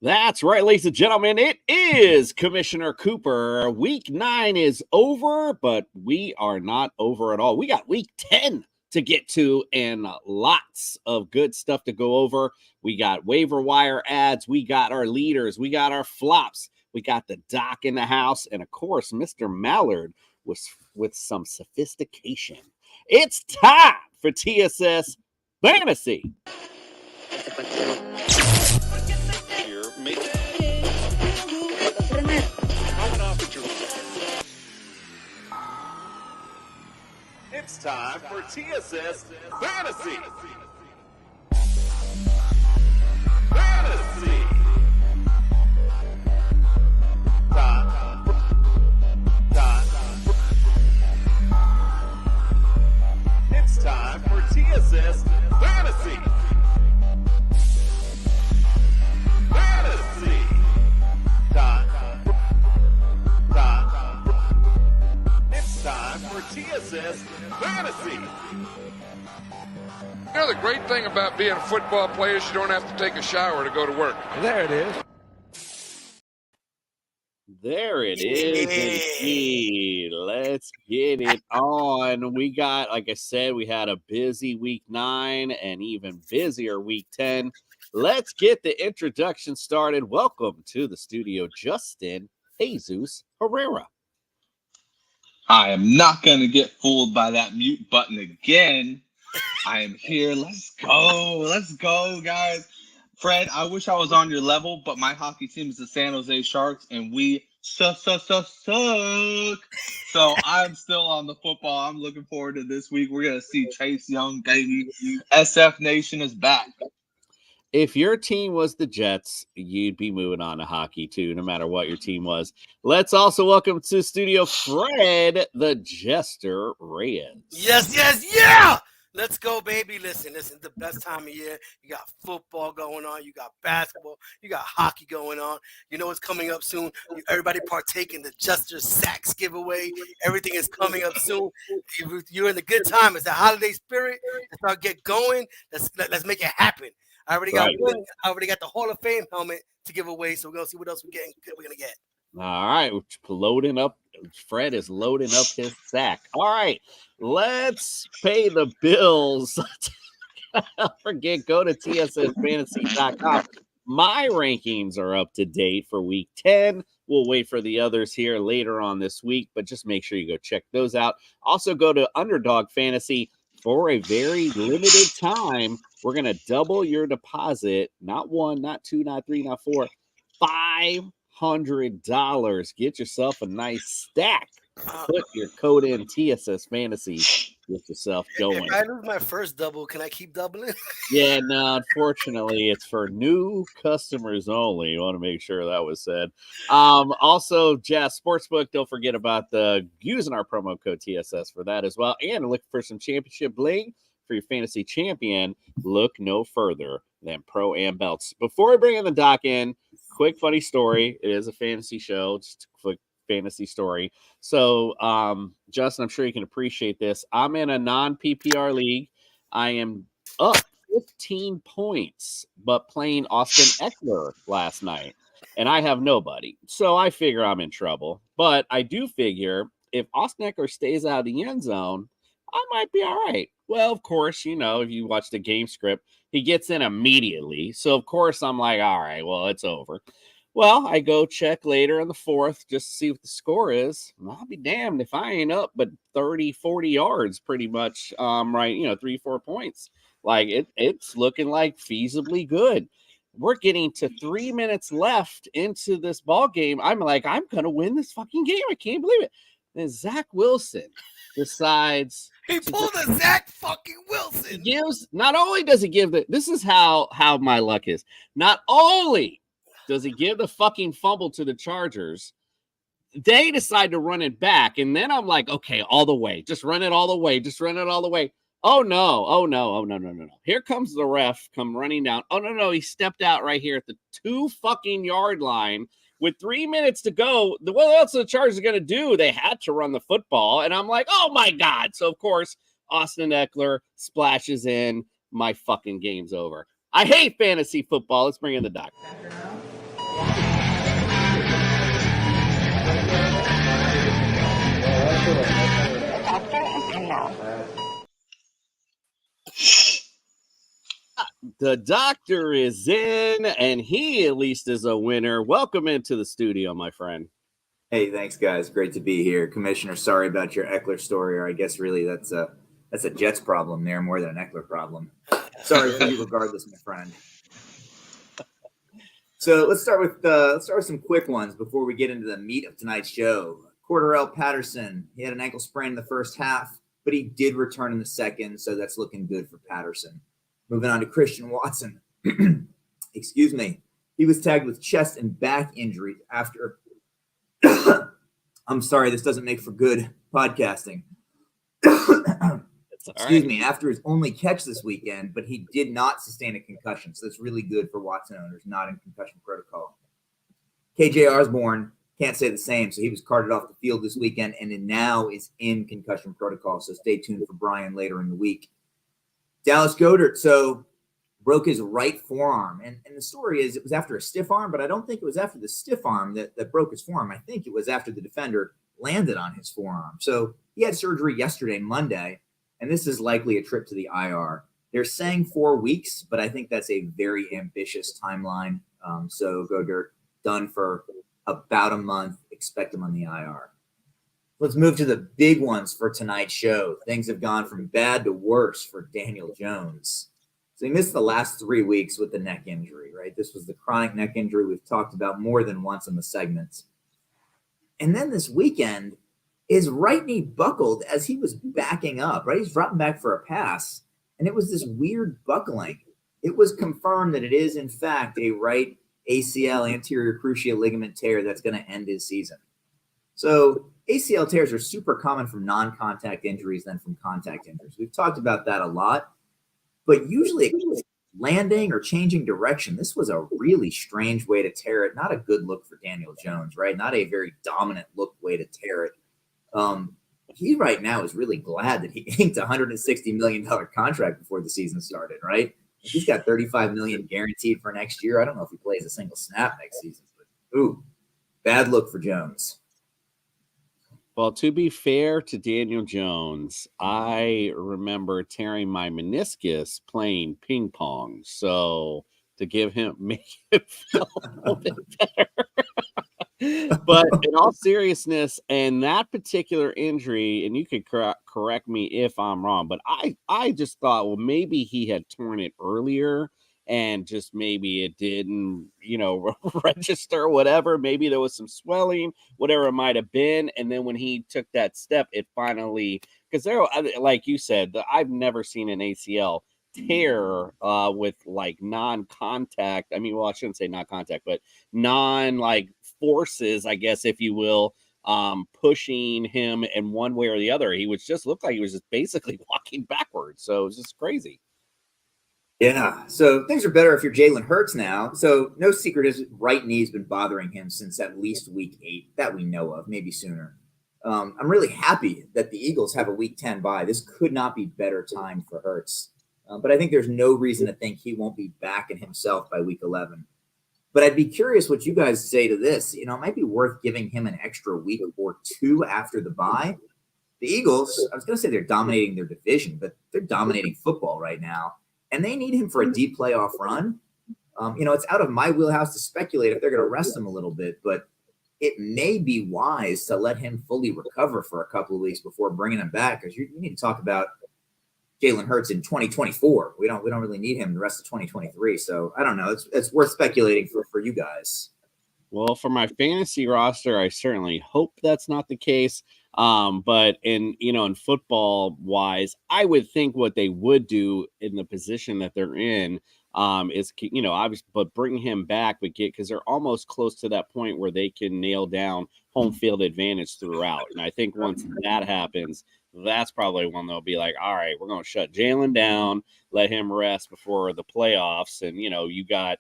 That's right, ladies and gentlemen. It is Commissioner Cooper. Week 9 is over, but we are not over at all. We got week 10 to get to and lots of good stuff to go over. We got waiver wire ads. We got our leaders. We got our flops. We got the doc in the house. And of course, Mr. Mallard was with some sophistication. It's time for TSS Fantasy. It's time for TSS Fantasy. Fantasy. It's time for TSS Fantasy. Fantasy. It's time for TSS Fantasy. You know, the great thing about being a football player is you don't have to take a shower to go to work. There it is. There it is, indeed. Let's get it on. We got, like I said, we had a busy week 9 and even busier week 10. Let's get the introduction started. Welcome to the studio, Justin Jesus Herrera. I am not going to get fooled by that mute button again. I am here. Let's go. Let's go, guys. Fred, I wish I was on your level, but my hockey team is the San Jose Sharks, and we suck. So I'm still on the football. I'm looking forward to this week. We're going to see Chase Young, baby. SF Nation is back. If your team was the Jets, you'd be moving on to hockey too, no matter what your team was. Let's also welcome to the studio Fred the Jester Reyes. Yeah! Let's go, baby. Listen, the best time of year. You got football going on. You got basketball. You got hockey going on. You know what's coming up soon. Everybody partake in the Jester Sacks giveaway. Everything is coming up soon. You're in the good time. It's the holiday spirit. Let's start get going. Let's make it happen. I already got the Hall of Fame helmet to give away, so we're going to see what else we're going to get. All right, loading up. Fred is loading up his sack. All right, let's pay the bills. Don't forget, go to tssfantasy.com. My rankings are up to date for week 10. We'll wait for the others here later on this week, but just make sure you go check those out. Also, go to Underdog Fantasy for a very limited time. We're going to double your deposit. Not 1, not 2, not 3, not 4. $500. Get yourself a nice stack. Put your code in TSS Fantasy. Get yourself going. If I lose my first double, can I keep doubling? Yeah, no, unfortunately, it's for new customers only. You want to make sure that was said. Also, Jazz Sportsbook, don't forget about using our promo code TSS for that as well. And look for some championship bling for your fantasy champion. Look no further than Pro Am Belts. Before we bring in the doc in, quick funny story. It is a fantasy show. Just a quick fantasy story. So, Justin, I'm sure you can appreciate this. I'm in a non-PPR league. I am up 15 points, but playing Austin Eckler last night, and I have nobody. So I figure I'm in trouble. But I do figure if Austin Eckler stays out of the end zone, I might be all right. Well, of course, you know, if you watch the game script, he gets in immediately. So, of course, I'm like, all right, well, it's over. Well, I go check later in the fourth just to see what the score is. I'll be damned if I ain't up but 30, 40 yards pretty much, right, 3-4 points. Like, it's looking like feasibly good. We're getting to 3 minutes left into this ball game. I'm like, I'm going to win this fucking game. I can't believe it. And Zach Wilson decides he pulled a Zach fucking Wilson. Not only does he give this is how my luck is. Not only does he give the fucking fumble to the Chargers, they decide to run it back. And then I'm like, okay, all the way. Just run it all the way. Just run it all the way. Oh, no. Here comes the ref come running down. Oh, no. He stepped out right here at the 2 fucking yard line with 3 minutes to go. What else are the Chargers going to do? They had to run the football. And I'm like, oh, my God. So, of course, Austin Eckler splashes in. My fucking game's over. I hate fantasy football. Let's bring in the doc. The doctor is in, and he at least is a winner. Welcome into the studio, my friend. Hey, thanks, guys. Great to be here. Commissioner, sorry about your Eckler story, or I guess really that's a Jets problem there more than an Eckler problem. Sorry for you regardless, my friend. So let's start with some quick ones before we get into the meat of tonight's show. Cordarrelle Patterson, he had an ankle sprain in the first half, but he did return in the second, so that's looking good for Patterson. Moving on to Christian Watson. Excuse me. He was tagged with chest and back injury after I'm sorry, this doesn't make for good podcasting. Excuse me, after his only catch this weekend, but he did not sustain a concussion. So that's really good for Watson owners, not in concussion protocol. KJ Osborne can't say the same. So he was carted off the field this weekend and now is in concussion protocol. So stay tuned for Brian later in the week. Dallas Goedert, so broke his right forearm. And the story is it was after a stiff arm, but I don't think it was after the stiff arm that broke his forearm. I think it was after the defender landed on his forearm. So he had surgery yesterday, Monday, and this is likely a trip to the IR. They're saying 4 weeks, but I think that's a very ambitious timeline. So Goedert done for about a month. Expect him on the IR. Let's move to the big ones for tonight's show. Things have gone from bad to worse for Daniel Jones. So he missed the last 3 weeks with the neck injury, right? This was the chronic neck injury we've talked about more than once in the segments. And then this weekend, his right knee buckled as he was backing up, right? He's dropping back for a pass, and it was this weird buckling. It was confirmed that it is, in fact, a right ACL anterior cruciate ligament tear that's going to end his season. So ACL tears are super common from non-contact injuries than from contact injuries. We've talked about that a lot, but usually landing or changing direction. This was a really strange way to tear it. Not a good look for Daniel Jones, right? Not a very dominant look way to tear it. He right now is really glad that he inked a $160 million contract before the season started, right? He's got $35 million guaranteed for next year. I don't know if he plays a single snap next season, but ooh, bad look for Jones. Well, to be fair to Daniel Jones, I remember tearing my meniscus playing ping pong. So to make him feel a little bit better. But in all seriousness, and that particular injury, and you could correct me if I'm wrong, but I just thought, well, maybe he had torn it earlier and just maybe it didn't, register, whatever. Maybe there was some swelling, whatever it might have been. And then when he took that step, it finally, because there, like you said, I've never seen an ACL tear with like non-contact. I mean, well, I shouldn't say non-contact, but non-like forces, I guess, if you will, pushing him in one way or the other. He looked like he was just basically walking backwards. So it was just crazy. Yeah, so things are better if you're Jalen Hurts now. So no secret his right knee's been bothering him since at least week 8 that we know of, maybe sooner. I'm really happy that the Eagles have a week 10 bye. This could not be better timed for Hurts. But I think there's no reason to think he won't be back in himself by week 11. But I'd be curious what you guys say to this. It might be worth giving him an extra week or 2 after the bye. The Eagles, I was going to say they're dominating their division, but they're dominating football right now. And they need him for a deep playoff run. It's out of my wheelhouse to speculate if they're going to rest him a little bit, but it may be wise to let him fully recover for a couple of weeks before bringing him back, because you need to talk about Jalen Hurts in 2024. We don't really need him the rest of 2023. So I don't know. It's worth speculating for you guys. Well, for my fantasy roster, I certainly hope that's not the case. But in football wise, I would think what they would do in the position that they're in is, obviously, but bring him back, because they're almost close to that point where they can nail down home field advantage throughout. And I think once that happens, that's probably when they'll be like, all right, we're going to shut Jalen down, let him rest before the playoffs. And, you got,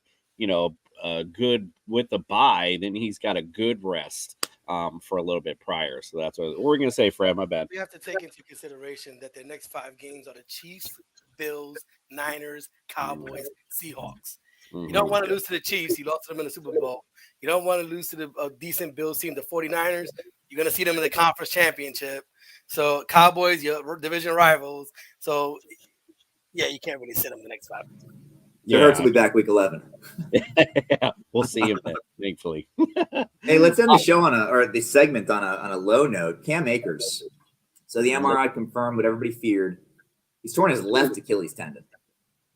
good with the bye, then he's got a good rest for a little bit prior. So that's what we're going to say, Fred. My bad. We have to take into consideration that their next 5 games are the Chiefs, Bills, Niners, Cowboys, Seahawks. Mm-hmm. You don't want to lose to the Chiefs. You lost to them in the Super Bowl. You don't want to lose to the decent Bills team, the 49ers. You're going to see them in the conference championship. So Cowboys, your division rivals. So, yeah, you can't really sit them the next 5 weeks. So Hurts will be back week 11. Yeah, we'll see him then, thankfully. Hey, let's end the show or the segment on a low note. Cam Akers. So the MRI confirmed what everybody feared. He's torn his left Achilles tendon,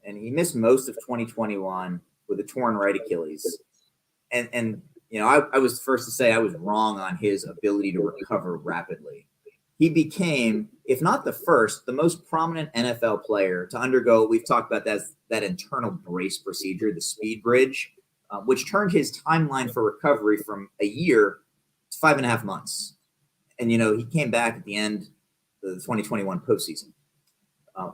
and he missed most of 2021 with a torn right Achilles. And you know, I was first to say I was wrong on his ability to recover rapidly. He became, if not the first, the most prominent NFL player to undergo, we've talked about that internal brace procedure, the speed bridge, which turned his timeline for recovery from a year to 5.5 months. And, you know, he came back at the end of the 2021 postseason.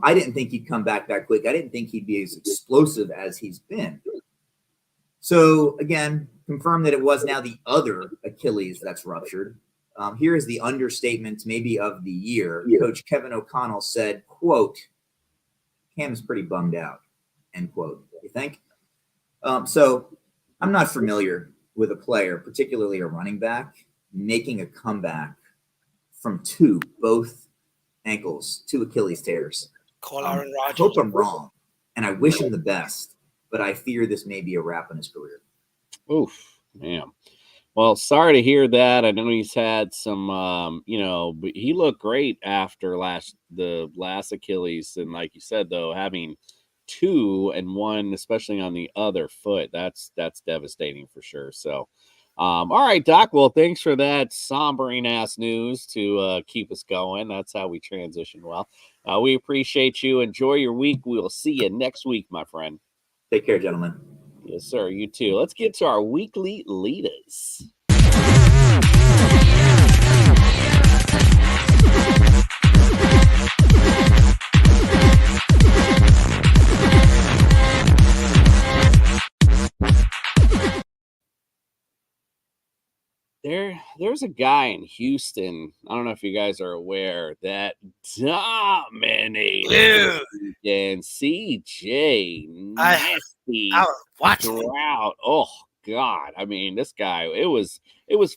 I didn't think he'd come back that quick. I didn't think he'd be as explosive as he's been. So, again, confirmed that it was now the other Achilles that's ruptured. Here is the understatement maybe of the year. Coach Kevin O'Connell said, quote, Cam is pretty bummed out, end quote. You think? So I'm not familiar with a player, particularly a running back, making a comeback from both ankles, 2 Achilles tears. Call Aaron I Rodgers. hope I'm wrong, and I wish him the best, but I fear this may be a wrap in his career. Oof, man. Well, sorry to hear that. I know he's had some, you know, but he looked great after the last Achilles. And like you said, though, having 2 and 1, especially on the other foot, that's devastating for sure. So, all right, Doc. Well, thanks for that sombering ass news to keep us going. That's how we transition. Well, we appreciate you. Enjoy your week. We will see you next week, my friend. Take care, gentlemen. Yes, sir. You too. Let's get to our weekly leaders. There's a guy in Houston. I don't know if you guys are aware that dominated and CJ nasty I was watching it. Stroud. Oh God. I mean, this guy, it was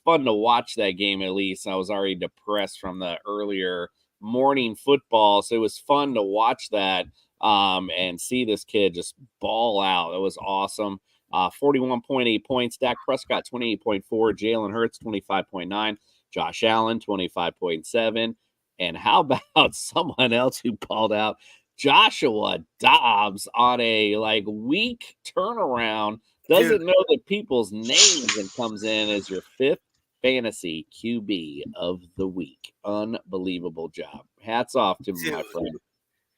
fun to watch that game at least. I was already depressed from the earlier morning football. So it was fun to watch that and see this kid just ball out. It was awesome. 41.8 points. Dak Prescott, 28.4. Jalen Hurts, 25.9. Josh Allen, 25.7. And how about someone else who balled out? Joshua Dobbs on a week turnaround. Doesn't know the people's names and comes in as your 5th fantasy QB of the week. Unbelievable job. Hats off to my friend.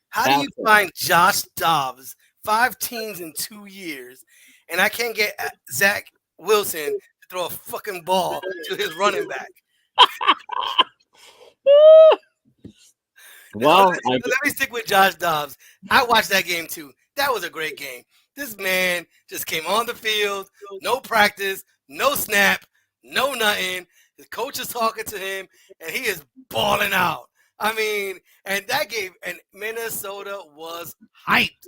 How do you find Josh Dobbs 5 teams in 2 years, and I can't get Zach Wilson to throw a fucking ball to his running back? Well, let me stick with Josh Dobbs. I watched that game too. That was a great game. This man just came on the field, no practice, no snap, no nothing. His coach is talking to him, and he is balling out. I mean, and that game, and Minnesota was hyped.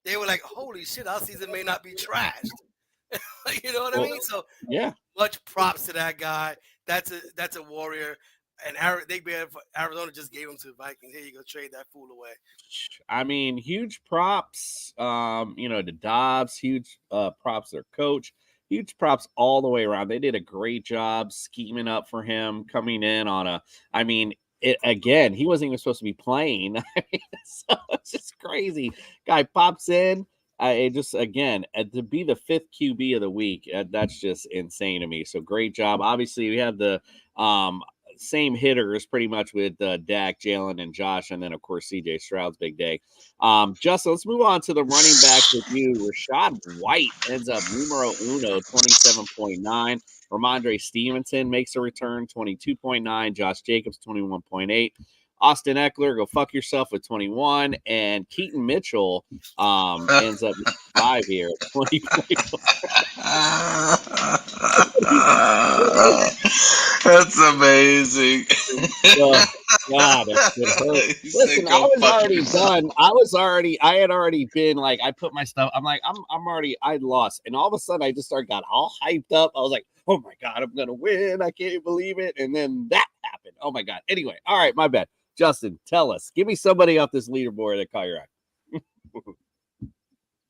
They were like, holy shit, our season may not be trashed. You know what I mean? So yeah, much props to that guy. That's a warrior. And Arizona just gave him to the Vikings. Here you go, trade that fool away. I mean, huge props, to Dobbs. Huge props to their coach. Huge props all the way around. They did a great job scheming up for him, coming in on again, he wasn't even supposed to be playing. So it's just crazy. Guy pops in. To be the 5th QB of the week, that's just insane to me. So great job. Obviously, we have the same hitters pretty much with Dak, Jalen, and Josh, and then of course CJ Stroud's big day. Justin, let's move on to the running back with you. Rashad White ends up numero uno, 27.9. Ramondre Stevenson makes a return, 22.9. Josh Jacobs, 21.8. Austin Eckler, go fuck yourself with 21. And Keaton Mitchell ends up 5 here, 20.4. That's amazing. God, it's been hurt. Listen, I was already done. I had already been like, I put my stuff. I'm like, I'm already, I lost. And all of a sudden I just got all hyped up. I was like, oh my God, I'm going to win. I can't believe it. And then that happened. Oh my God. Anyway. All right. My bad. Justin, tell us, give me somebody off this leaderboard that caught your eye.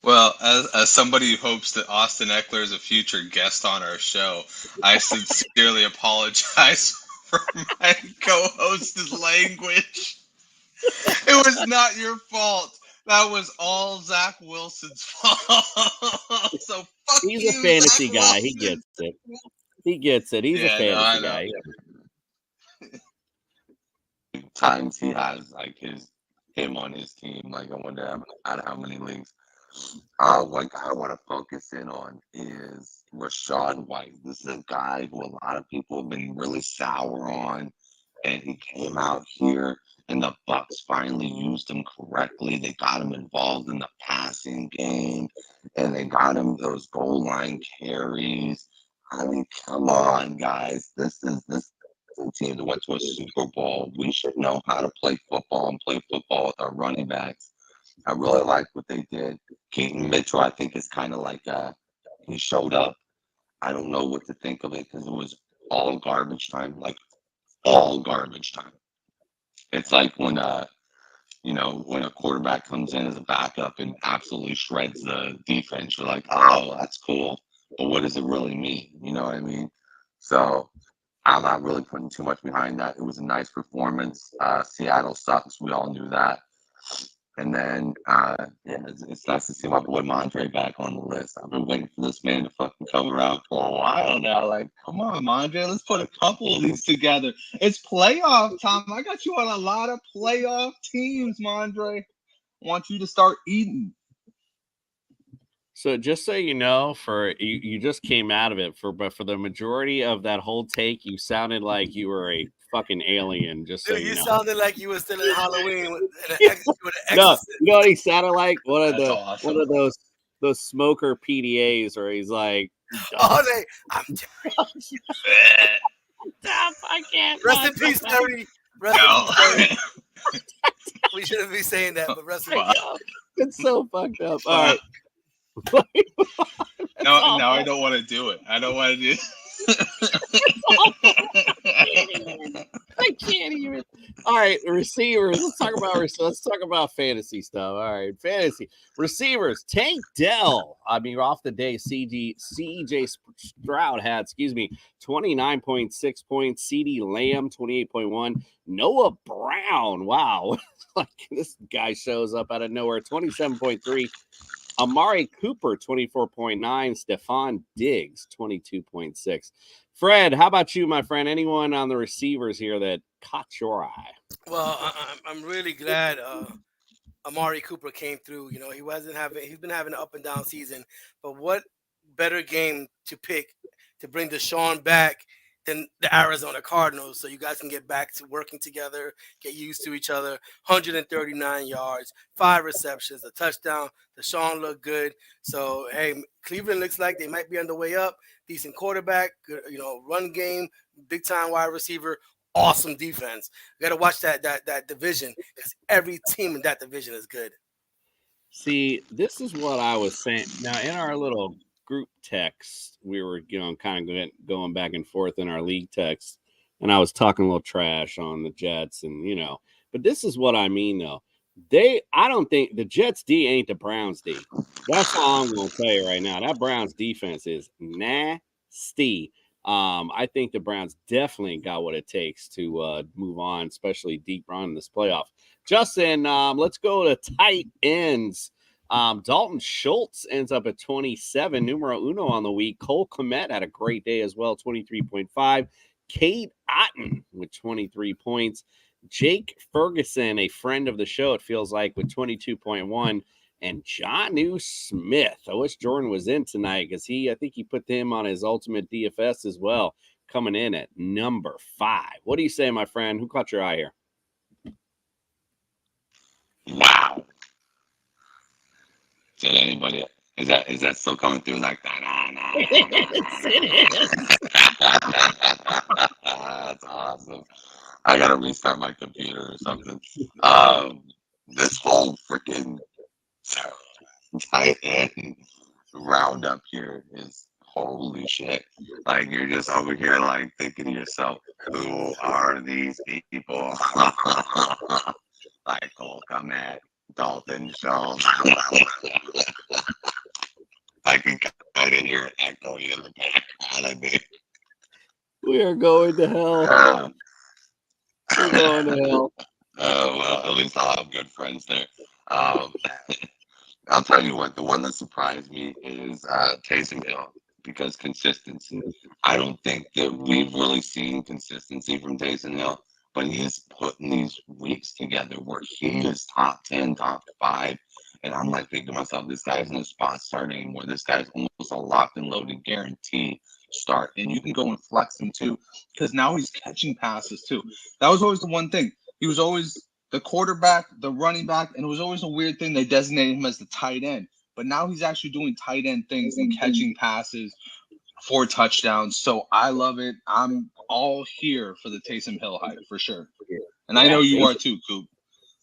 Well, as somebody who hopes that Austin Eckler is a future guest on our show, I sincerely apologize for my co-host's language. It was not your fault. That was all Zach Wilson's fault. So fuck He's you, a fantasy Zach guy. Wilson. He gets it. He gets it. He's a fantasy guy. Times he has like him on his team. Like I wonder out of how many leagues. One guy I want to focus in on is Rashad White. This is a guy who a lot of people have been really sour on, and he came out here, and the Bucs finally used him correctly. They got him involved in the passing game, and they got him those goal line carries. I mean, come on, guys. This is a team that went to a Super Bowl. We should know how to play football and play football with our running backs. I really like what they did. Keaton Mitchell, I think, is kind of like he showed up. I don't know what to think of it because it was all garbage time, like all garbage time. It's like when when a quarterback comes in as a backup and absolutely shreds the defense. You're like, oh, that's cool, but what does it really mean? You know what I mean? So I'm not really putting too much behind that. It was a nice performance. Seattle sucks. We all knew that. And then, it's nice to see my boy Mondre back on the list. I've been waiting for this man to fucking come around for a while now. Like, come on, Mondre, let's put a couple of these together. It's playoff time. I got you on a lot of playoff teams, Mondre. I want you to start eating. So just so you know, for you just came out of it but for the majority of that whole take, you sounded like you were a fucking alien. Just so Dude, you know. sounded like you were still in Halloween with an No, you know what he sounded like? One of Awesome. those smoker PDAs where he's like, I'm I can't. Rest in peace, Terry. Rest in peace, Terry. We shouldn't be saying that, but rest in peace. It's so fucked up. All right. Now I don't want to do it. I don't want to do it. I can't even. All right, receivers. Let's talk about fantasy stuff. All right, fantasy receivers. Tank Dell. I mean, off the day, CJ Stroud had 29.6 points. CD Lamb 28.1. Noah Brown. Wow, like this guy shows up out of nowhere. 27.3. Amari Cooper, 24.9. Stephon Diggs, 22.6. Fred, how about you, my friend? Anyone on the receivers here that caught your eye? Well, I'm really glad Amari Cooper came through. You know, he's been having an up and down season, but what better game to pick to bring Deshaun back than the Arizona Cardinals, so you guys can get back to working together, get used to each other. 139 yards, 5 receptions, a touchdown. Deshaun looked good. So, hey, Cleveland looks like they might be on the way up. Decent quarterback, good, run game, big-time wide receiver, awesome defense. You got to watch that division because every team in that division is good. See, this is what I was saying. Now, in our little group text, we were kind of going back and forth in our league text, and I was talking a little trash on the Jets, and but this is what I mean though. I don't think the Jets D ain't the Browns D. That's all I'm gonna tell you right now. That Browns defense is nasty. I think the Browns definitely got what it takes to move on, especially deep run in this playoff. Justin, let's go to tight ends. Dalton Schultz ends up at 27, numero uno on the week. Cole Kmet had a great day as well, 23.5. Cade Otton with 23 points. Jake Ferguson, a friend of the show, it feels like, with 22.1. And Jonnu Smith. I wish Jordan was in tonight because I think he put him on his ultimate DFS as well, coming in at number 5. What do you say, my friend? Who caught your eye here? Wow. Did anybody? Is that still coming through like that? That's awesome. I gotta restart my computer or something. This whole freaking tight end roundup here is holy shit. Like you're just over here like thinking to yourself, who are these people? Like Cole Komet, Dalton Schultz. I can kind of hear it echoing in the background. I think. We are going to hell. We're going to hell. Well, at least I'll have good friends there. I'll tell you what, the one that surprised me is Taysom Hill because consistency. I don't think that we've really seen consistency from Taysom Hill, but he is putting these weeks together where he is top 10, top 5. And I'm like thinking to myself, this guy's in a spot start anymore. This guy's almost a locked and loaded guarantee start. And you can go and flex him too, because now he's catching passes too. That was always the one thing. He was always the quarterback, the running back, and it was always a weird thing. They designated him as the tight end. But now he's actually doing tight end things and catching passes for touchdowns. So I love it. I'm all here for the Taysom Hill hype for sure. And I know you are too, Coop.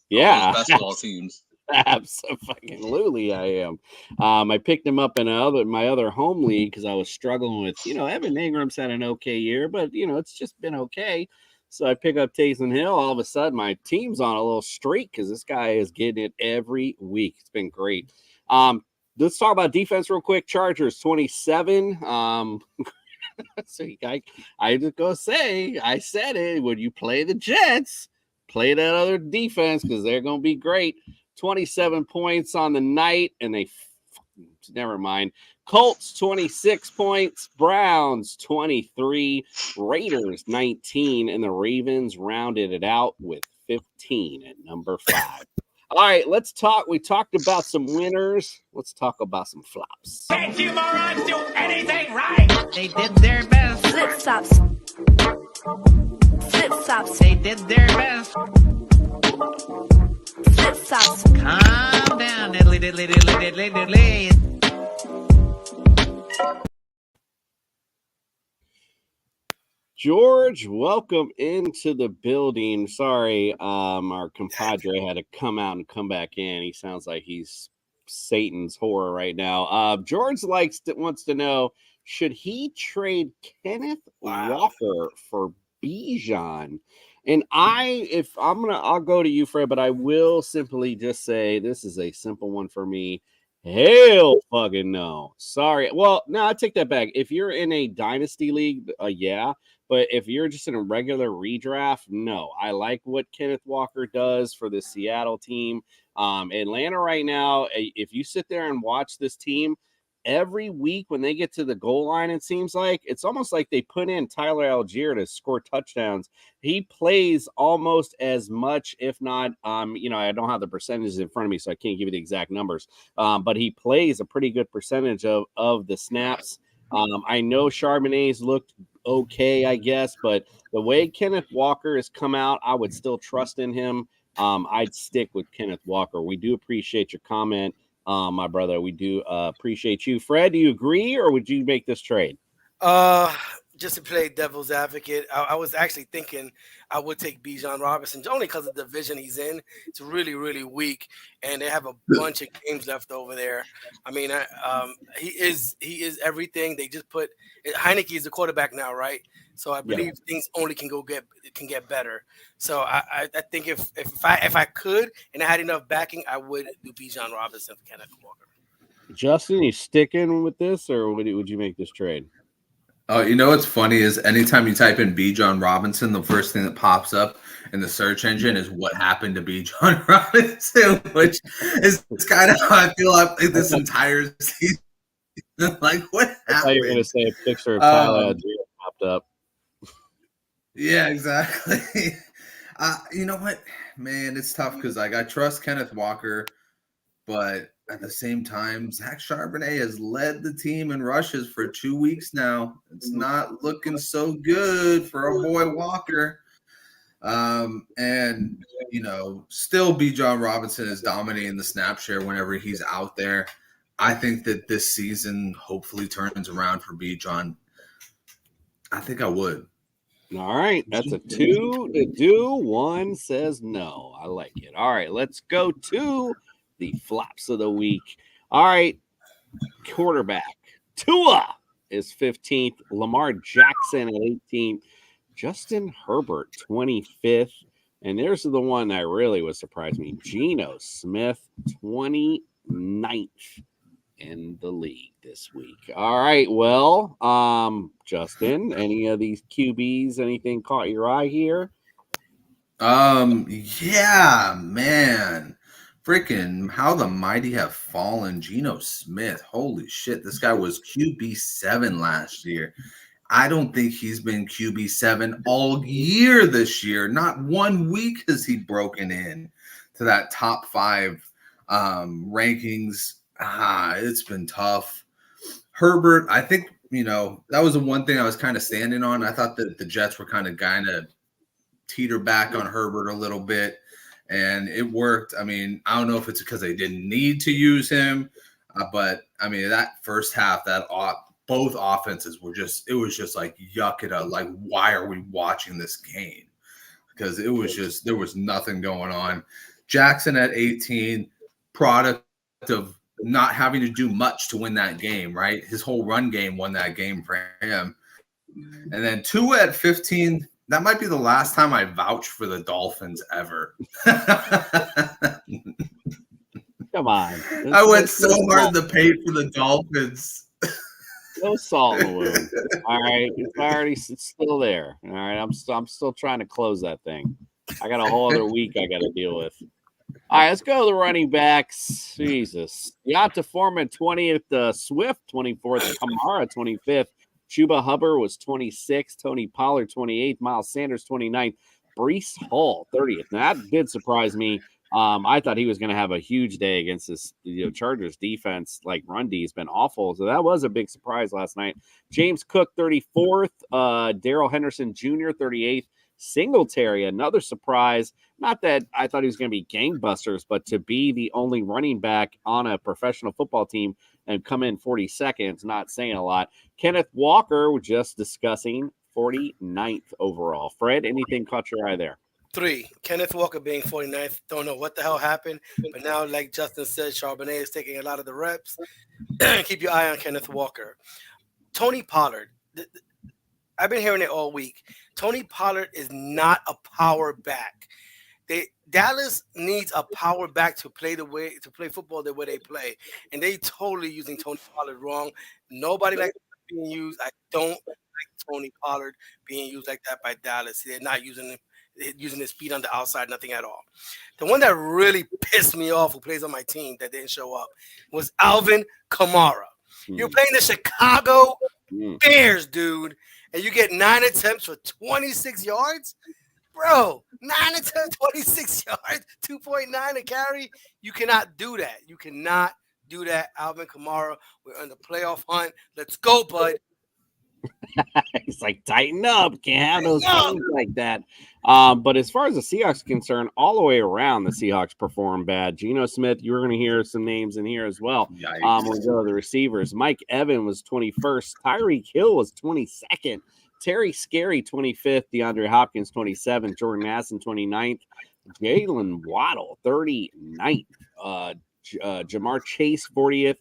Yeah. Those basketball teams. Absolutely, I am. I picked him up in my other home league because I was struggling with, Evan Ingram's had an okay year, but it's just been okay. So I pick up Taysom Hill. All of a sudden, my team's on a little streak because this guy is getting it every week. It's been great. Let's talk about defense real quick. Chargers 27. So I just go say, I said it. When you play the Jets, play that other defense because they're going to be great. 27 points on the night, and never mind. Colts 26 points, Browns 23, Raiders 19, and the Ravens rounded it out with 15 at number 5. All right, let's talk. We talked about some winners. Let's talk about some flops. Can't you morons do anything right? They did their best. Flip-flops. Flip-flops. They did their best. Flip-flops. Calm down, diddly diddly diddly diddly diddly. George, welcome into the building. Sorry, our compadre had to come out and come back in. He sounds like he's Satan's horror right now. George wants to know, should he trade Kenneth Walker for Bijan? And I'll go to you, Fred, but I will simply just say this is a simple one for me. Hell fucking no. Sorry. Well, no, I take that back. If you're in a dynasty league, yeah. But if you're just in a regular redraft, no. I like what Kenneth Walker does for the Seattle team. Atlanta right now, if you sit there and watch this team, every week when they get to the goal line, it seems like it's almost like they put in Tyler Algier to score touchdowns. He plays almost as much, if not, I don't have the percentages in front of me, so I can't give you the exact numbers. But he plays a pretty good percentage of the snaps. I know Charbonnet's looked okay, I guess, but the way Kenneth Walker has come out, I would still trust in him. I'd stick with Kenneth Walker. We do appreciate your comment, my brother. We do appreciate you. Fred, do you agree, or would you make this trade? Just to play devil's advocate, I was actually thinking I would take Bijan Robinson only because of the division he's in. It's really, really weak, and they have a bunch of games left over there. I mean, he is everything. They just put Heineke is the quarterback now, right? So I believe things only can get better. So I think if I could and I had enough backing, I would do Bijan Robinson for Kenneth Walker. Justin, you sticking with this, or would you make this trade? Oh, what's funny is anytime you type in Bijan Robinson, the first thing that pops up in the search engine is what happened to Bijan Robinson, which is kind of how I feel like this entire season. Like, what happened? I thought you were going to say a picture of Tyler Algier popped up. Yeah, exactly. You know what, man? It's tough because I trust Kenneth Walker, but at the same time, Zach Charbonnet has led the team in rushes for 2 weeks now. It's not looking so good for our boy Walker. And still Bijan Robinson is dominating the snap share whenever he's out there. I think that this season hopefully turns around for Bijan. I think I would. All right. That's a 2 to do. 1 says no. I like it. All right. Let's go to the flops of the week. All right. Quarterback. Tua is 15th. Lamar Jackson at 18th. Justin Herbert, 25th. And there's the one that really was surprised me. Geno Smith, 29th in the league this week. All right. Well, Justin, any of these QBs, anything caught your eye here? Yeah, man. Freaking how the mighty have fallen. Geno Smith. Holy shit. This guy was QB7 last year. I don't think he's been QB7 all year this year. Not 1 week has he broken in to that top 5 rankings. It's been tough. Herbert, I think, that was the one thing I was kind of standing on. I thought that the Jets were kind of teeter back on Herbert a little bit, and it worked. I mean, I don't know if it's because they didn't need to use him, but I mean, that first half, both offenses were it was just like, yuck it up. Like, why are we watching this game? Because it was just, there was nothing going on. Jackson at 18, product of not having to do much to win that game, right? His whole run game won that game for him. And then Tua at 15, that might be the last time I vouch for the Dolphins ever. Come on. I went so hard to pay for the Dolphins. No salt in the wound. All right. It's still there. All right. I'm still trying to close that thing. I got a whole other week I got to deal with. All right, let's go to the running backs. Jesus. Deonta Foreman, 20th. Swift, 24th. Kamara, 25th. Chuba Hubbard was 26th. Tony Pollard, 28th. Miles Sanders, 29th. Breece Hall, 30th. Now, that did surprise me. I thought he was going to have a huge day against this Chargers defense. Like, run D has been awful. So that was a big surprise last night. James Cook, 34th. Darrell Henderson Jr., 38th. Singletary, another surprise. Not that I thought he was going to be gangbusters, but to be the only running back on a professional football team and come in 42nd, not saying a lot. Kenneth Walker, we're just discussing, 49th overall. Fred, anything caught your eye there? 3. Kenneth Walker being 49th. Don't know what the hell happened, but now, like Justin said, Charbonnet is taking a lot of the reps. Keep your eye on Kenneth Walker. Tony Pollard. I've been hearing it all week. Tony Pollard is not a power back. Dallas needs a power back to play football the way they play, and they totally using Tony Pollard wrong. Nobody likes being used. I don't like Tony Pollard being used like that by Dallas. They're not using his speed on the outside, nothing at all. The one that really pissed me off, who plays on my team that didn't show up, was Alvin Kamara. You're playing the Chicago Bears, dude, and you get 9 attempts for 26 yards? Bro, 9 attempts, 26 yards, 2.9 a carry. You cannot do that. You cannot do that, Alvin Kamara. We're on the playoff hunt. Let's go, bud. It's like, tighten up. Can't have those things like that. But as far as the Seahawks are concerned, all the way around, the Seahawks perform bad. Geno Smith, you're going to hear some names in here as well. We'll go to the receivers. Mike Evans was 21st. Tyreek Hill was 22nd. Terry Scary, 25th. DeAndre Hopkins, 27th. Jordan Addison, 29th. Jalen Waddle, 39th. Jamar Chase, 40th.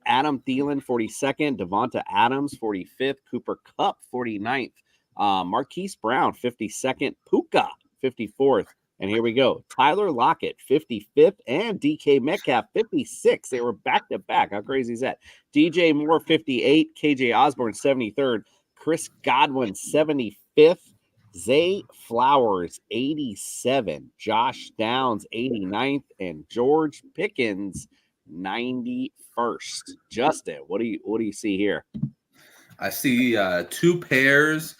Adam Thielen, 42nd. Devonta Adams, 45th. Cooper Kupp, 49th. Marquise Brown, 52nd. Puka, 54th. And here we go. Tyler Lockett, 55th. And DK Metcalf, 56th. They were back-to-back. How crazy is that? DJ Moore, 58th. KJ Osborne, 73rd. Chris Godwin, 75th. Zay Flowers, 87. Josh Downs, 89th. And George Pickens, 91st. Justin, what do you see here? I see 2 pairs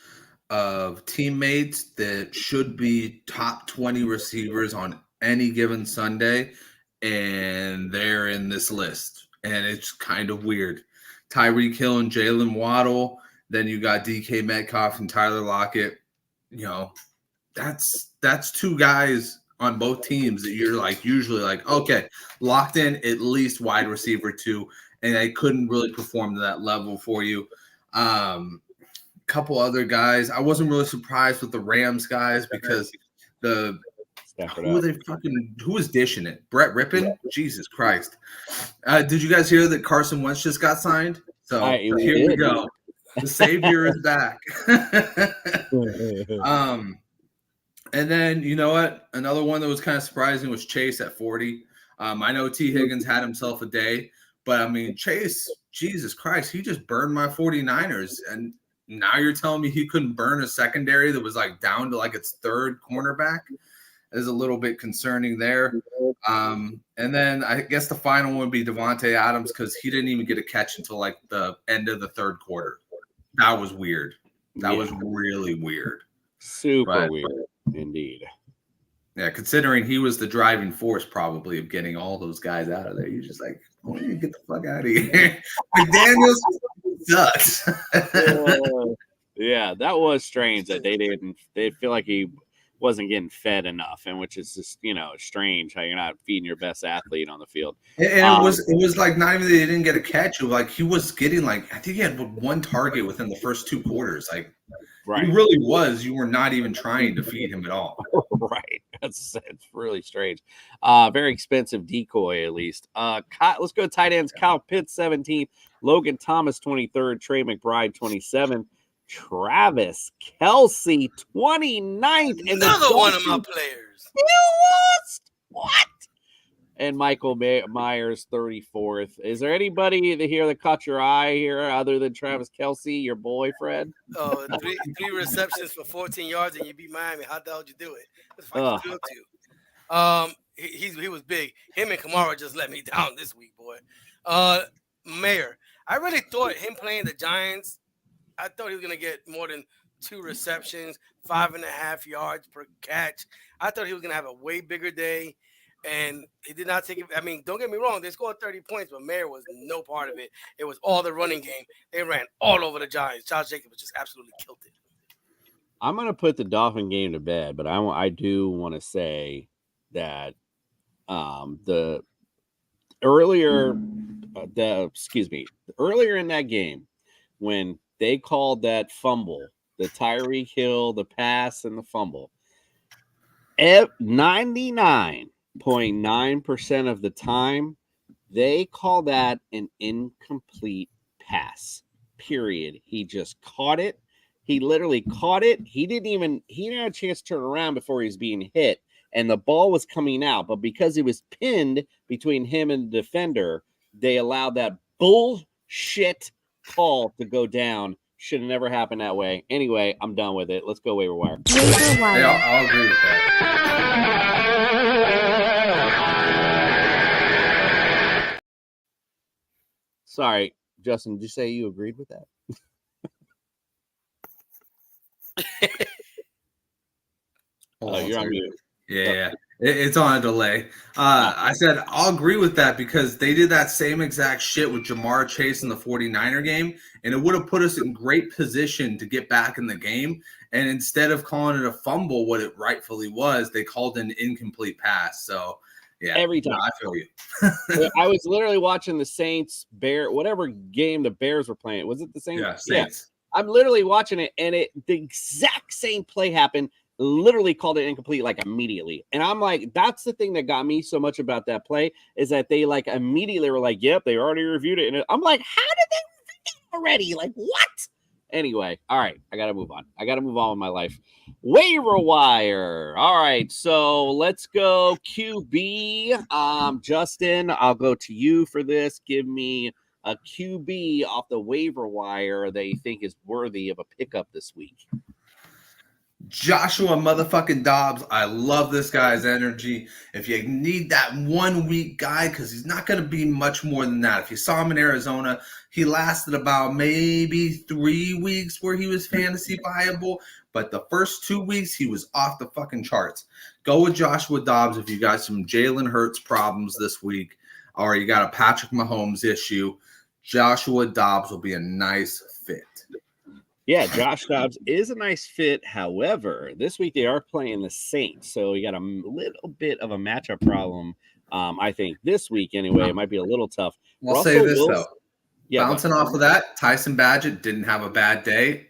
of teammates that should be top 20 receivers on any given Sunday, and they're in this list. And it's kind of weird. Tyreek Hill and Jalen Waddle. Then you got DK Metcalf and Tyler Lockett. that's two guys on both teams that you're like usually like, okay, locked in at least wide receiver 2, and they couldn't really perform to that level for you. Couple other guys. I wasn't really surprised with the Rams guys because who was dishing it? Brett Rippon? Jesus Christ. Did you guys hear that Carson Wentz just got signed? So here we go. The savior is back. And then you know what? Another one that was kind of surprising was Chase at 40. I know T. Higgins had himself a day, but I mean Chase, Jesus Christ, he just burned my 49ers, and now you're telling me he couldn't burn a secondary that was like down to like its third cornerback? Is a little bit concerning there. And then I guess the final one would be Devontae Adams because he didn't even get a catch until like the end of the third quarter. That was weird. That was really weird. Super weird indeed. Yeah, considering he was the driving force probably of getting all those guys out of there. You're just like, oh, you get the fuck out of here. McDaniels sucks. Yeah, that was strange that they feel like he wasn't getting fed enough, and which is just strange how you're not feeding your best athlete on the field. And it was like not even that he didn't get a catch. Like he was getting like I think he had one target within the first 2 quarters. Like he really was. You were not even trying to feed him at all. Right. It's really strange. Very expensive decoy at least. Let's go tight ends. Kyle Pitts 17th, Logan Thomas 23rd, Trey McBride 27th. Travis Kelce, 29th. Another one of my players. You lost? What? And Michael Myers, 34th. Is there anybody here that caught your eye here other than Travis Kelce, your boy, Fred? Oh, three receptions for 14 yards and you beat Miami. How the hell did you do it? That's fine to. He was big. Him and Kamara just let me down this week, boy. Mayor, I really thought him playing the Giants, I thought he was going to get more than 2 receptions, 5.5 yards per catch. I thought he was going to have a way bigger day, and he did not take it. I mean, don't get me wrong. They scored 30 points, but Mayer was no part of it. It was all the running game. They ran all over the Giants. Josh Jacobs just absolutely killed it. I'm going to put the Dolphin game to bed, but I do want to say that earlier in that game when they called that fumble, the Tyreek Hill, the pass, and the fumble. 99.9% of the time, they call that an incomplete pass, period. He just caught it. He literally caught it. He didn't have a chance to turn around before he was being hit, and the ball was coming out. But because it was pinned between him and the defender, they allowed that bullshit call to go down. Should have never happened that way. Anyway, I'm done with it. Let's go waiver wire. Yeah, I'll agree with that. Sorry, Justin, did you say you agreed with that? You're on mute. Yeah. It's on a delay. I said I'll agree with that because they did that same exact shit with Jamar Chase in the 49er game, and it would have put us in great position to get back in the game. And instead of calling it a fumble, what it rightfully was, they called an incomplete pass. So, yeah. Every time. No, I feel you. I was literally watching the Saints, whatever game the Bears were playing. Was it the Saints? Yeah, Saints. Yeah. I'm literally watching it, and the exact same play happened. Literally called it incomplete like immediately. And I'm like, that's the thing that got me so much about that play is that they like immediately were like, yep, they already reviewed it. And I'm like, how did they review it already? Like, what? Anyway, all right, I got to move on. I got to move on with my life. Waiver wire. All right, so let's go QB. Justin, I'll go to you for this. Give me a QB off the waiver wire that you think is worthy of a pickup this week. Joshua motherfucking Dobbs. I love this guy's energy. If you need that 1 week guy, because he's not going to be much more than that. If you saw him in Arizona, he lasted about maybe 3 weeks where he was fantasy viable. But the first 2 weeks, he was off the fucking charts. Go with Joshua Dobbs if you got some Jalen Hurts problems this week, or you got a Patrick Mahomes issue. Joshua Dobbs will be a nice fit. Yeah, Josh Dobbs is a nice fit. However, this week they are playing the Saints, so you got a little bit of a matchup problem. I think this week anyway, it might be a little tough. I'll say this Wilson, though. yeah, Bouncing off of that, Tyson Badgett didn't have a bad day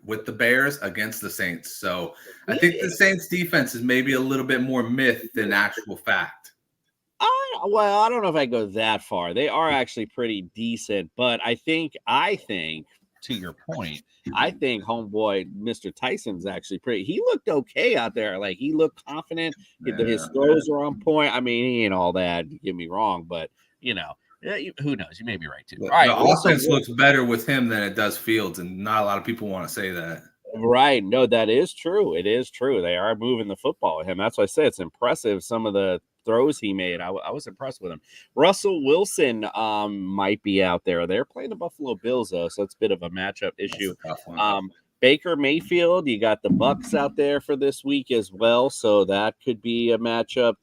with the Bears against the Saints. So I think the Saints defense is maybe a little bit more myth than actual fact. I don't know if I go that far. They are actually pretty decent, but I think to your point, I think homeboy Mr. Tyson's actually pretty. He looked okay out there. Like he looked confident. His throws are on point. I mean, he ain't all that. Get me wrong, but who knows? You may be right too. All right, the offense looks better with him than it does Fields, and not a lot of people want to say that. Right. No, that is true. It is true. They are moving the football with him. That's why I say it's impressive. Some of the throws he made, I was impressed with him. Russell Wilson might be out there. They're playing the Buffalo Bills, though, so it's a bit of a matchup issue. Baker Mayfield, you got the Bucks out there for this week as well, so that could be a matchup.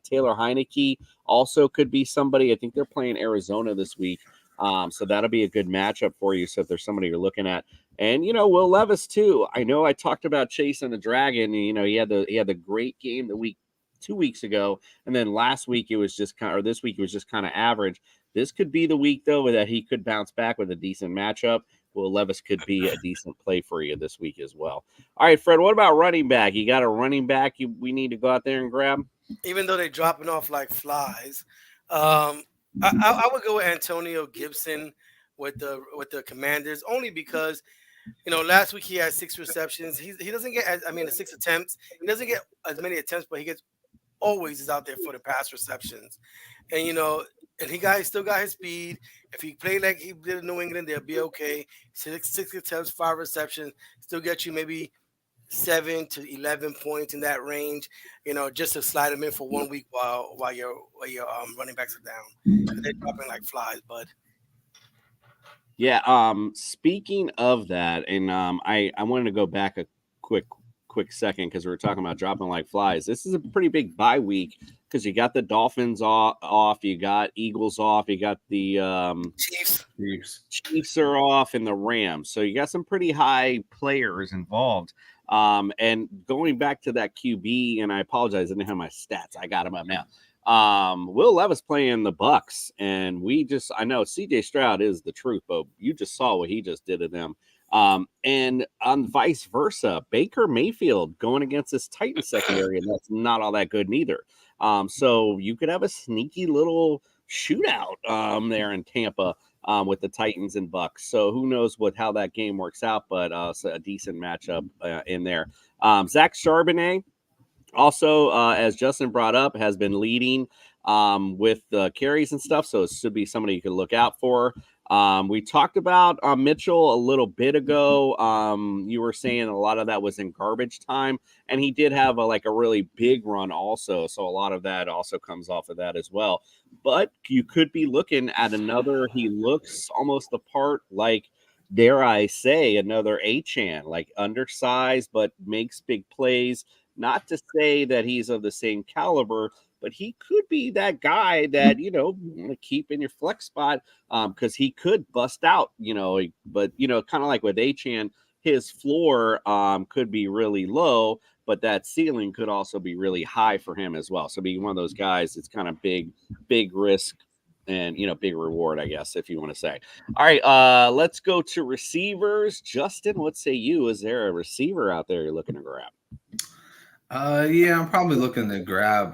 Taylor Heineke also could be somebody. I think they're playing Arizona this week, so that'll be a good matchup for you. So if there's somebody you're looking at, and Will Levis too. I know I talked about chasing the dragon. And, he had the great game 2 weeks ago, and then last week it was just this week it was just kind of average. This could be the week though that he could bounce back with a decent matchup. Will Levis could be a decent play for you this week as well. All right, Fred, what about running back? You got a running back we need to go out there and grab? Even though they're dropping off like flies, I would go with Antonio Gibson with the Commanders, only because last week he had 6 receptions. He doesn't get 6 attempts. He doesn't get as many attempts, but he always is out there for the pass receptions. And and he still got his speed. If he played like he did in New England, they'll be okay. 6 attempts, 5 receptions, still get you maybe 7 to 11 points in that range. Just to slide him in for 1 week while your running backs are down. They're dropping like flies, bud. Yeah. Speaking of that, and I wanted to go back a quick second because we were talking about dropping like flies. This is a pretty big bye week because you got the Dolphins off, you got Eagles off, you got the Chiefs are off, and the Rams. So you got some pretty high players involved. And going back to that QB, and I apologize, I didn't have my stats. I got them up now. Will Levis playing the Bucks, and I know CJ Stroud is the truth, but you just saw what he just did to them. And on vice versa, Baker Mayfield going against this Titans secondary, and that's not all that good neither. So you could have a sneaky little shootout there in Tampa with the Titans and Bucks. So who knows how that game works out, but it's a decent matchup in there. Zach Charbonnet, also, as Justin brought up, has been leading with the carries and stuff, so it should be somebody you could look out for. We talked about Mitchell a little bit ago. You were saying a lot of that was in garbage time, and he did have a really big run also, so a lot of that also comes off of that as well. But you could be looking at another. He looks almost the part, dare I say, another Achane, undersized but makes big plays. Not to say that he's of the same caliber, but he could be that guy that, keep in your flex spot because he could bust out, but, kind of like with Achane, his floor could be really low, but that ceiling could also be really high for him as well. So being one of those guys, it's kind of big risk and, big reward, I guess, if you want to say. All right, let's go to receivers. Justin, what say you? Is there a receiver out there you're looking to grab? Yeah, I'm probably looking to grab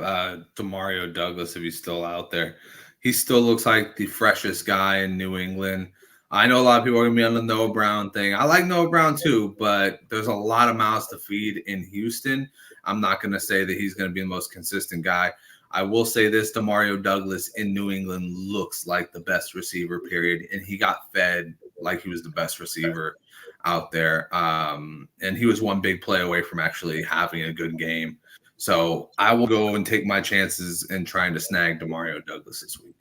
Demario Douglas if he's still out there. He still looks like the freshest guy in New England. I know a lot of people are going to be on the Noah Brown thing. I like Noah Brown too, but there's a lot of mouths to feed in Houston. I'm not going to say that he's going to be the most consistent guy. I will say this, Demario Douglas in New England looks like the best receiver, period, and he got fed like he was the best receiver out there. And he was one big play away from actually having a good game. So I will go and take my chances in trying to snag Demario Douglas this week.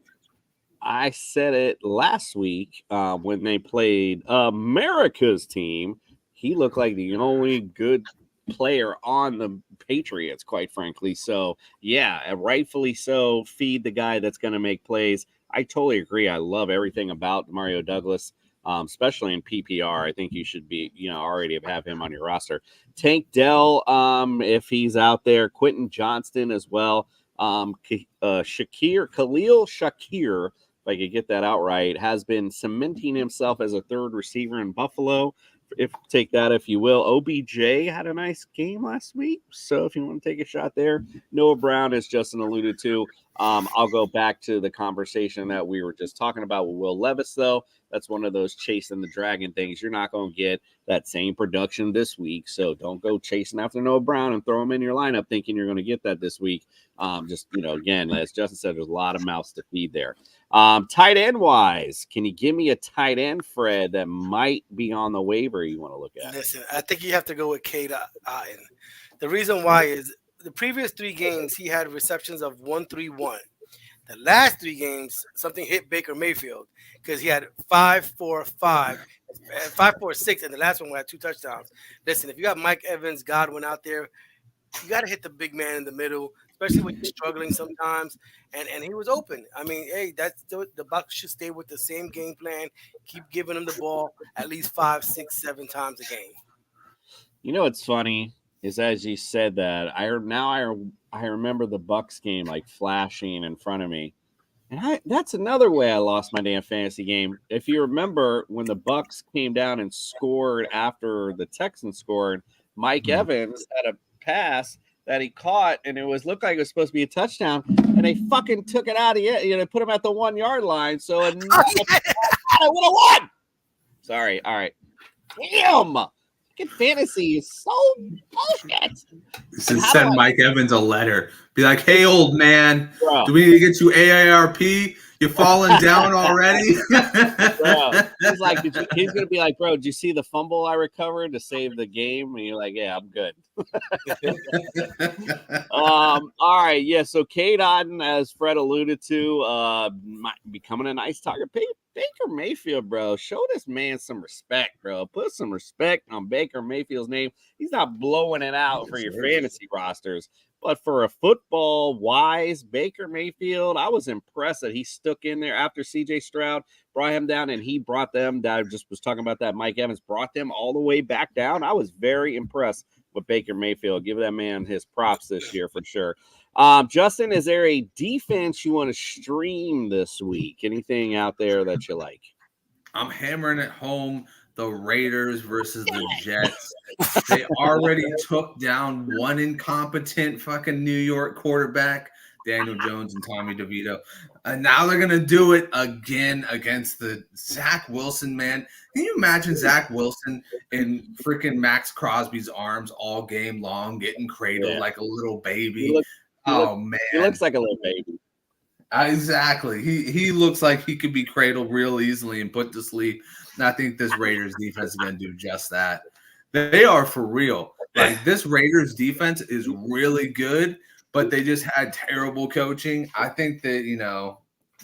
I said it last week when they played America's team. He looked like the only good player on the Patriots, quite frankly. So, yeah, rightfully so. Feed the guy that's going to make plays. I totally agree. I love everything about Demario Douglas. especially in PPR. I think you should be, already have him on your roster. Tank Dell, if he's out there. Quentin Johnston as well. Khalil Shakir, if I could get that out right, has been cementing himself as a third receiver in Buffalo. Take that if you will. OBJ had a nice game last week, so if you want to take a shot there. Noah Brown, as Justin alluded to. I'll go back to the conversation that we were just talking about with Will Levis, though. That's one of those chasing the dragon things. You're not going to get that same production this week, so don't go chasing after Noah Brown and throw him in your lineup thinking you're going to get that this week. Again, as Justin said, there's a lot of mouths to feed there. Tight end wise, can you give me a tight end, Fred, that might be on the waiver you want to look at? Listen, I think you have to go with Cade Otton. The reason why is the previous 3 games he had receptions of 1-3-1. The last 3 games, something hit Baker Mayfield because he had 5-4-5, 5-4-6, and the last one had 2 touchdowns. Listen, if you got Mike Evans, Godwin out there, you got to hit the big man in the middle, especially when you're struggling sometimes. And he was open. I mean, hey, that's the Bucs should stay with the same game plan. Keep giving him the ball at least 5, 6, 7 times a game. What's funny is as you said that, I remember the Bucs game like flashing in front of me. And that's another way I lost my damn fantasy game. If you remember when the Bucs came down and scored after the Texans scored, Mike Evans had a pass that he caught, and it looked like it was supposed to be a touchdown, and they fucking took it out of it. Put him at the 1 yard line. So I would have won. Sorry. All right. Damn. Fantasy is so bullshit. Send Mike Evans a letter. Be like, hey, old man, Bro. Do we need to get you AARP? You falling down already? Bro. He's going to be like, bro, did you see the fumble I recovered to save the game? And you're like, yeah, I'm good. All right. Yeah. So Cade Otton, as Fred alluded to, might becoming a nice target. Baker Mayfield, bro, show this man some respect, bro. Put some respect on Baker Mayfield's name. He's not blowing it out for your fantasy rosters. But for a football-wise Baker Mayfield, I was impressed that he stuck in there after C.J. Stroud brought him down, and he brought them down. I just was talking about that. Mike Evans brought them all the way back down. I was very impressed with Baker Mayfield. Give that man his props this year for sure. Justin, is there a defense you want to stream this week? Anything out there that you like? I'm hammering it home. The Raiders versus the Jets. They already took down one incompetent fucking New York quarterback, Daniel Jones and Tommy DeVito. And now they're going to do it again against the Zach Wilson, man. Can you imagine Zach Wilson in freaking Max Crosby's arms all game long, getting cradled like a little baby? Man. He looks like a little baby. Exactly. He looks like he could be cradled real easily and put to sleep. And I think this Raiders defense is going to do just that. They are for real. Like, this Raiders defense is really good, but they just had terrible coaching. I think that,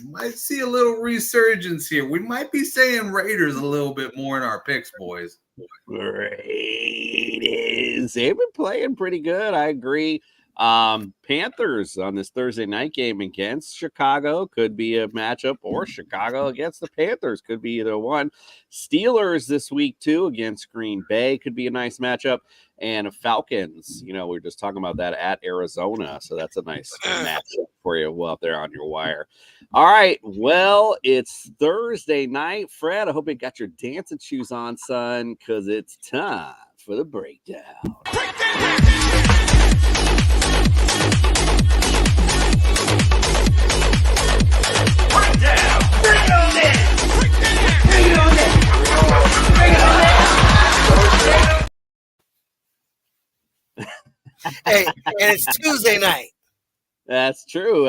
might see a little resurgence here. We might be saying Raiders a little bit more in our picks, boys. Raiders. They've been playing pretty good. I agree. Panthers on this Thursday night game against Chicago could be a matchup, or Chicago against the Panthers could be either one. Steelers this week too against Green Bay could be a nice matchup, and Falcons, we're just talking about that at Arizona, so that's a nice matchup for you up there on your wire. All right, well, it's Thursday night. Fred, I hope you got your dancing shoes on, son, because it's time for the breakdown. Hey, and it's Tuesday night. That's true.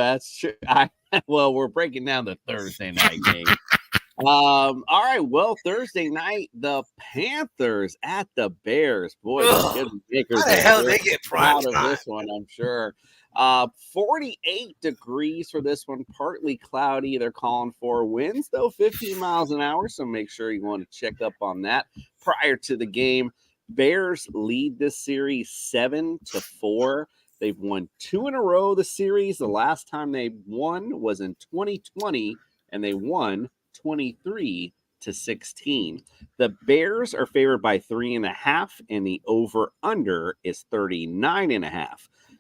Well, we're breaking down the Thursday night game. All right. Well, Thursday night, the Panthers at the Bears. Boy, the Makers. How the hell they get proud prime of time? this one, I'm sure. 48 degrees for this one, partly cloudy. They're calling for winds, though, 15 miles an hour. So make sure you want to check up on that prior to the game. Bears lead this series 7-4. They've won 2 in a row the series. The last time they won was in 2020, and they won 23-17. 8-16. The Bears are favored by 3.5, and the over-under is 39.5.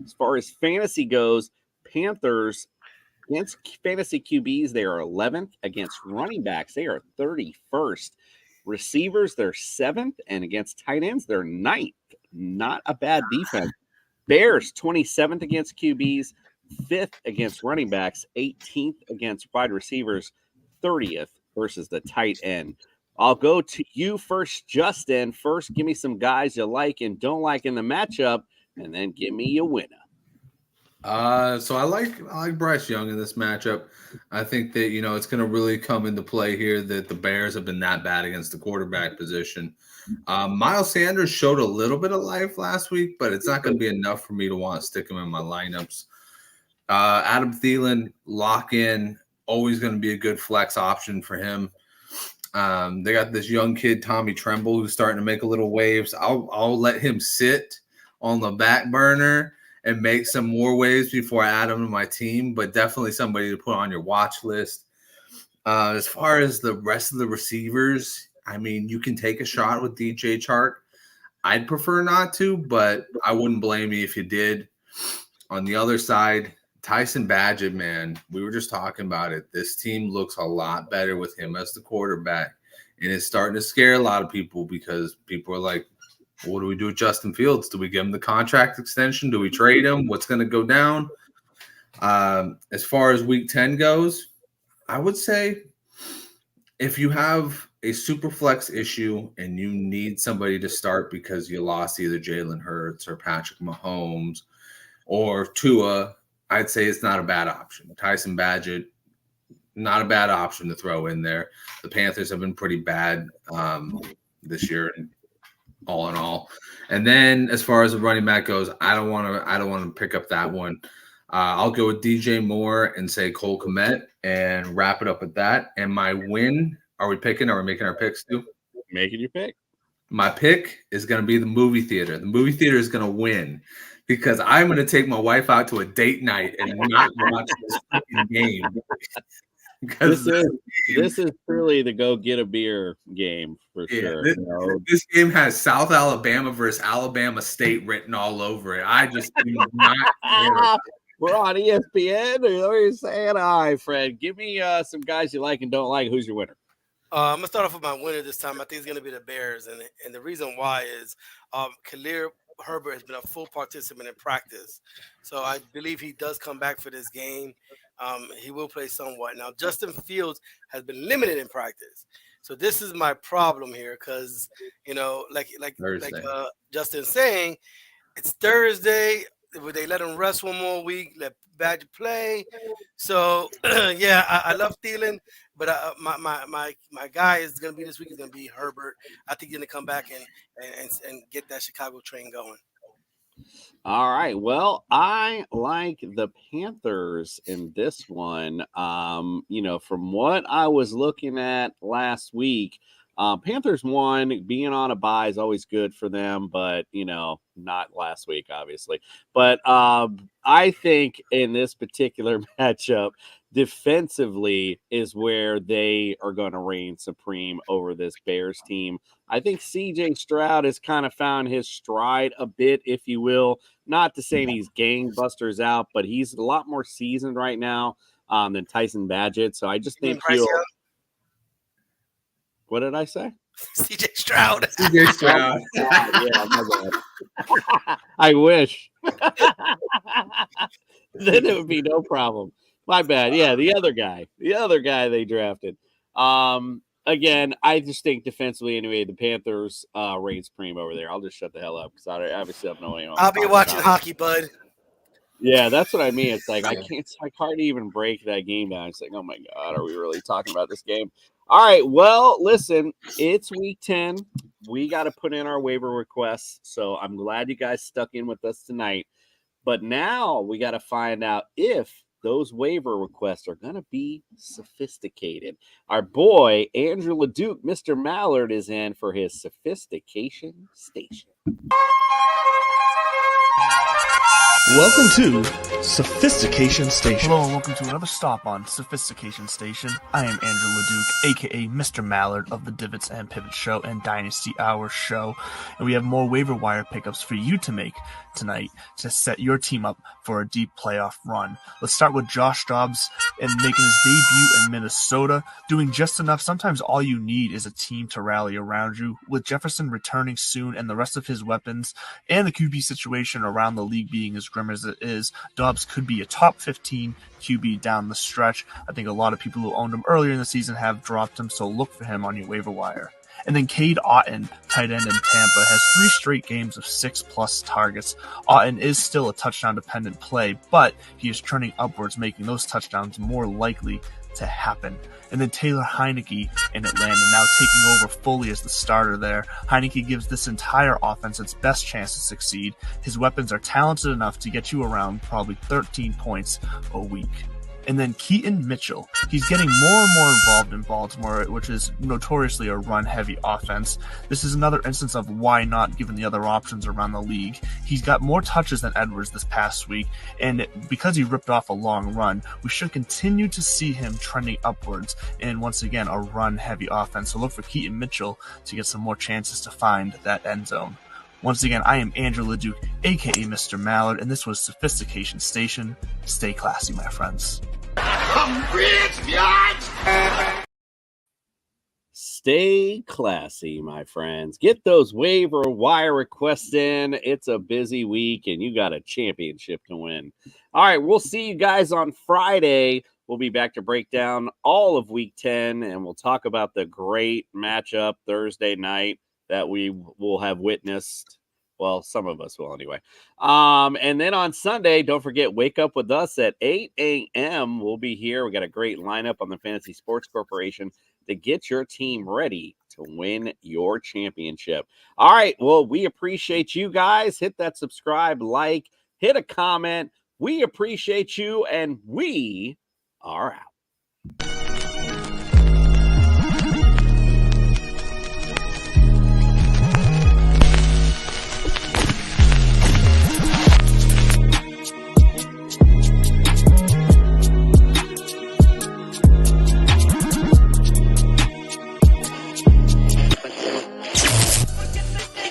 As far as fantasy goes, Panthers against fantasy QBs, they are 11th. Against running backs, they are 31st. Receivers, they're 7th. And against tight ends, they're 9th. Not a bad defense. Bears, 27th against QBs, 5th against running backs, 18th against wide receivers, 30th versus the tight end. I'll go to you first, Justin. First, give me some guys you like and don't like in the matchup, and then give me your winner. So I like Bryce Young in this matchup. I think that it's going to really come into play here that the Bears have been that bad against the quarterback position. Miles Sanders showed a little bit of life last week, but it's not going to be enough for me to want to stick him in my lineups. Adam Thielen, lock in, always going to be a good flex option for him. They got this young kid, Tommy Tremble, who's starting to make a little waves. I'll let him sit on the back burner and make some more waves before I add him to my team, but definitely somebody to put on your watch list. As far as the rest of the receivers, I mean, you can take a shot with DJ Chark. I'd prefer not to, but I wouldn't blame you if you did. On the other side, Tyson Badgett, man, we were just talking about it. This team looks a lot better with him as the quarterback, and it's starting to scare a lot of people because people are like, what do we do with Justin Fields? Do we give him the contract extension? Do we trade him? What's going to go down? As far as week 10 goes, I would say if you have a super flex issue and you need somebody to start because you lost either Jalen Hurts or Patrick Mahomes or Tua, I'd say it's not a bad option. Tyson Badgett, not a bad option to throw in there. The Panthers have been pretty bad this year, all in all. And then as far as the running back goes, I don't want to pick up that one. I'll go with DJ Moore and say Cole Kmet and wrap it up with that. And my win, are we picking? Are we making our picks too? Making your pick. My pick is going to be the movie theater. The movie theater is going to win because I'm going to take my wife out to a date night and not watch this fucking game. This is truly the go get a beer game for sure. This game has South Alabama versus Alabama State written all over it. I just do not care. We're on ESPN. Or what are you saying? All right, Fred, give me some guys you like and don't like. Who's your winner? I'm gonna start off with my winner this time. I think it's gonna be the Bears, and the reason why is Khalil Herbert has been a full participant in practice, so I believe he does come back for this game. He will play somewhat. Now, Justin Fields has been limited in practice, so this is my problem here because like Justin's saying, it's Thursday. Would they let him rest one more week? Let Badger play? So yeah, I love Thielen, but my guy is gonna be this week is gonna be Herbert. I think he's gonna come back and get that Chicago train going. All right. Well, I like the Panthers in this one. From what I was looking at last week, Panthers won. Being on a bye is always good for them, but not last week, obviously. But I think in this particular matchup, defensively is where they are going to reign supreme over this Bears team. I think CJ Stroud has kind of found his stride a bit, if you will. Not to say he's gangbusters out, but he's a lot more seasoned right now than Tyson Badgett. So I just think What did I say? CJ Stroud. CJ Stroud. Yeah, my bad. I wish. Then it would be no problem. My bad. Yeah, the other guy they drafted. Again, I just think defensively, anyway, the Panthers reign supreme over there. I'll just shut the hell up because I obviously have no idea. I'll be watching hockey, bud. Yeah, that's what I mean. It's like I can't even break that game down. It's like, oh my God, are we really talking about this game? All right, well, listen, it's week 10. We got to put in our waiver requests. So I'm glad you guys stuck in with us tonight. But now we got to find out if those waiver requests are going to be sophisticated. Our boy, Andrew LeDuc, Mr. Mallard, is in for his sophistication station. Welcome to Sophistication Station. Hello and welcome to another stop on Sophistication Station. I am Andrew LeDuc, aka Mr. Mallard of the Divots and Pivots Show and Dynasty Hour Show. And we have more waiver wire pickups for you to make tonight to set your team up for a deep playoff run. Let's start with Josh Dobbs and making his debut in Minnesota, doing just enough. Sometimes all you need is a team to rally around you. With Jefferson returning soon and the rest of his weapons and the QB situation around the league being as grim as it is, Dobbs could be a top 15 QB down the stretch. I think a lot of people who owned him earlier in the season have dropped him, so look for him on your waiver wire. And then Cade Otton, tight end in Tampa, has 3 straight games of 6+ targets. Otton is still a touchdown-dependent play, but he is trending upwards, making those touchdowns more likely to happen. And then Taylor Heineke in Atlanta, now taking over fully as the starter there. Heineke gives this entire offense its best chance to succeed. His weapons are talented enough to get you around probably 13 points a week. And then Keaton Mitchell, he's getting more and more involved in Baltimore, which is notoriously a run-heavy offense. This is another instance of why not, given the other options around the league. He's got more touches than Edwards this past week, and because he ripped off a long run, we should continue to see him trending upwards, and once again, a run-heavy offense. So look for Keaton Mitchell to get some more chances to find that end zone. Once again, I am Andrew LeDuc, aka Mr. Mallard, and this was Sophistication Station. Stay classy, my friends. I'm rich, bitch! Stay classy, my friends. Get those waiver wire requests in. It's a busy week, and you got a championship to win. All right, we'll see you guys on Friday. We'll be back to break down all of Week 10, and we'll talk about the great matchup Thursday night that we will have witnessed. Well, some of us will anyway. And then on Sunday, don't forget, wake up with us at 8 a.m. We'll be here. We got a great lineup on the Fantasy Sports Corporation to get your team ready to win your championship. All right. Well, we appreciate you guys. Hit that subscribe, like, hit a comment. We appreciate you, and we are out.